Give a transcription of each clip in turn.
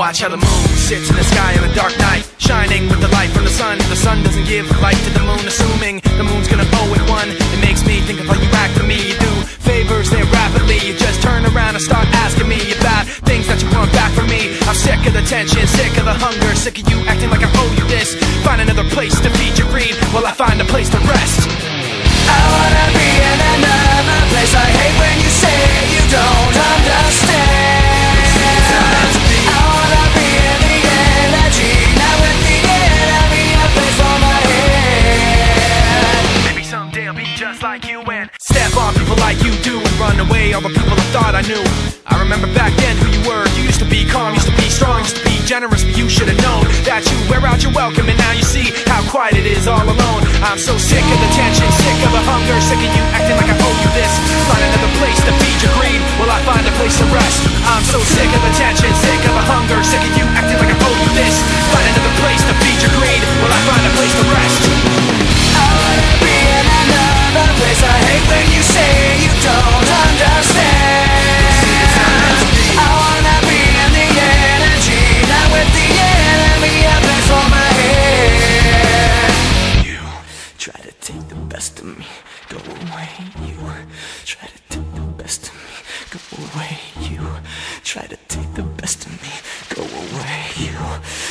watch how the moon sits in the sky on a dark night, shining with the light from the sun. The sun doesn't give light to the moon, assuming the moon's gonna bow at one. It makes me think of how you act for me. You do favors there rapidly, you just turn around and start asking me about things that you want back from me. I'm sick of the tension, sick of the hunger, sick of you acting like I owe you this. Find another place to feed your greed while I find a place to rest. I wanna be in another place. I hate when you say you don't understand. I wanna be in the energy, not with the enemy, a place for my head. Maybe someday I'll be just like you and step on people like you do and run away all the people I thought I knew. I remember back then who you were. You used to be calm, used to be strong, used to be generous, but you should have known that you wear out your welcome, and now you see how quiet it is all alone. I'm so sick of the tension, sick of the hunger, sick of you acting like I owe you this. Find another place to feed your greed while I find a place to rest. I'm so sick of the tension, sick of the hunger, sick of you acting like I owe you this. Find another place to feed your greed while I find a place to rest. I wanna be in another place. I hate when you say you don't understand. I wanna be in the energy, not with the enemy, a place for my head. You try to take the best of me, go away. You try to take the best of me, go away. You try to take the best of me, go away. You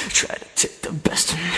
try to take the best of me.